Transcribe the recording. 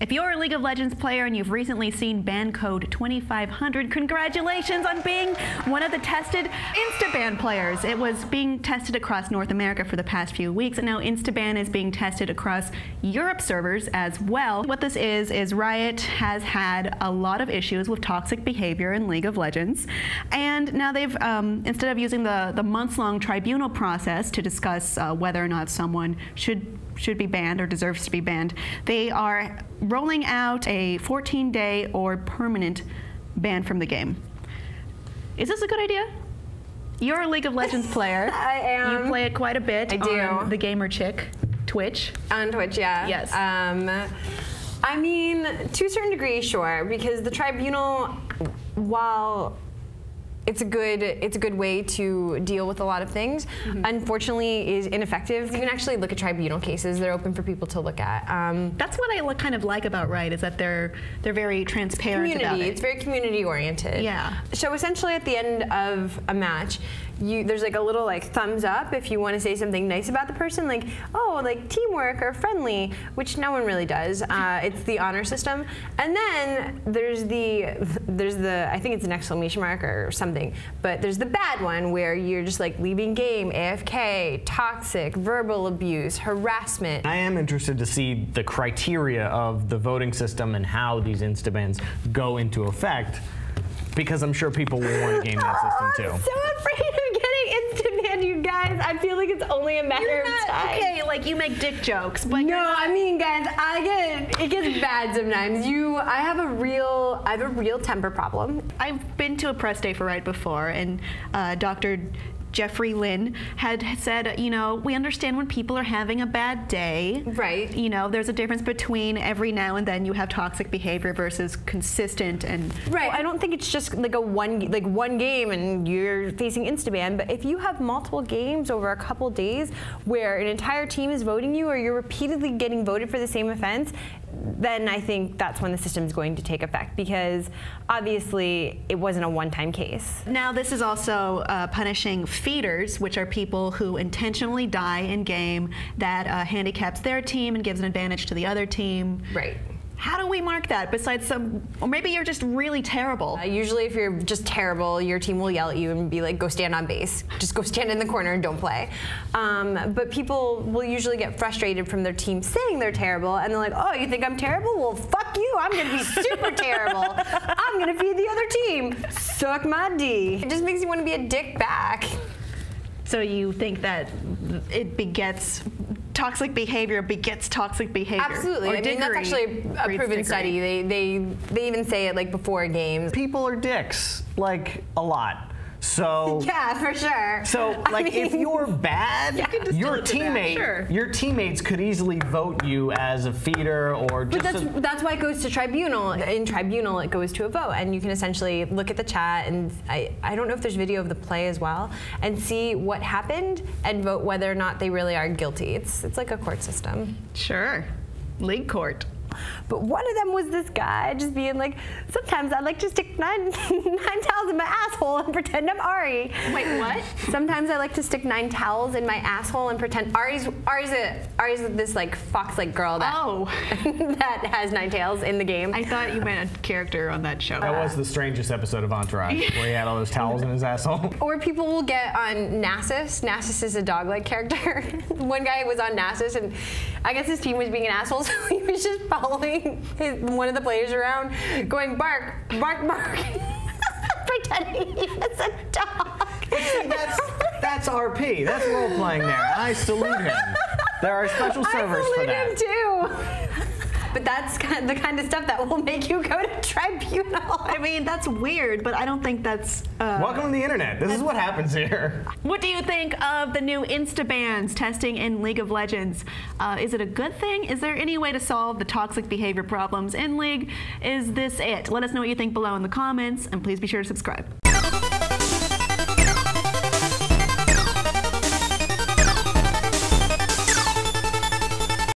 If you're a League of Legends player and you've recently seen ban code 2500, congratulations on being one of the tested Insta-Ban players. It was being tested across North America for the past few weeks, and now Insta-Ban is being tested across Europe servers as well. What this is Riot has had a lot of issues with toxic behavior in League of Legends, and now they've, instead of using the months-long tribunal process to discuss whether or not someone should be banned or deserves to be banned, they are rolling out a 14-day or permanent ban from the game. Is this a good idea? You're a League of Legends player. I am. You play it quite a bit. I do. On the Gamer Chick Twitch. On Twitch, yeah. Yes. I mean, to a certain degree, sure, because the tribunal, while it's a good way to deal with a lot of things, unfortunately is ineffective. You can actually look at tribunal cases. They're open for people to look at. That's what I kind of like about Riot, is that they're very transparent about it. It's very community oriented. Yeah. So essentially at the end of a match, there's like a little thumbs up if you want to say something nice about the person, like, oh, like teamwork or friendly, which no one really does. It's the honor system. And then there's the I think it's an exclamation mark or something, but there's the bad one where you're just like leaving game, AFK, toxic, verbal abuse, harassment. I am interested to see the criteria of the voting system and how these Insta-Bans go into effect, because I'm sure people will want to game that system too. I'm so afraid of getting Insta-Banned, you guys. I feel like it's only a matter of time. Okay, like you make dick jokes, but no, I mean, guys, it gets bad sometimes. I have a real temper problem. I've been to a press day for Riot before, and Dr. Jeffrey Lynn had said, you know, we understand when people are having a bad day. Right. You know, there's a difference between every now and then you have toxic behavior versus consistent and. Right. Well, I don't think it's just like one game and you're facing Insta-Ban, but if you have multiple games over a couple days where an entire team is voting you or you're repeatedly getting voted for the same offense, then I think that's when the system is going to take effect, because obviously it wasn't a one-time case. Now this is also punishing feeders, which are people who intentionally die in game that handicaps their team and gives an advantage to the other team. Right. How do we mark that besides or maybe you're just really terrible? Usually if you're just terrible, your team will yell at you and be like, go stand on base. Just go stand in the corner and don't play. But people will usually get frustrated from their team saying they're terrible, and they're like, oh, you think I'm terrible? Well, fuck you, I'm gonna be super terrible. I'm gonna feed the other team. Suck my D. It just makes you want to be a dick back. So you think that it begets toxic behavior toxic behavior? Absolutely. I mean, that's actually a proven study. They even say it before games. People are dicks, a lot. So yeah, for sure. So if you're bad, your teammates could easily vote you as a feeder or just. But that's why it goes to tribunal. In tribunal, it goes to a vote, and you can essentially look at the chat, and I don't know if there's video of the play as well, and see what happened and vote whether or not they really are guilty. It's like a court system. Sure, league court. But one of them was this guy just being like, sometimes I like to stick nine towels in my asshole and pretend I'm Ari. Wait, what? Sometimes I like to stick 9 towels in my asshole and pretend Ari's this fox-like girl that that has 9 tails in the game. I thought you meant a character on that show. That was the strangest episode of Entourage, where he had all those towels in his asshole. Or people will get on Nasus. Nasus is a dog-like character. One guy was on Nasus, and I guess his team was being an asshole, so he was just following one of the players around, going bark, bark, bark, pretending he was a dog. See, that's RP. That's role playing there. I salute him. There are special servers for that. I salute him too. But that's the kind of stuff that will make you go to tribunal. I mean, that's weird, but I don't think that's. Welcome to the internet. This is what happens here. What do you think of the new Insta-Bans testing in League of Legends? Is it a good thing? Is there any way to solve the toxic behavior problems in League? Is this it? Let us know what you think below in the comments, and please be sure to subscribe.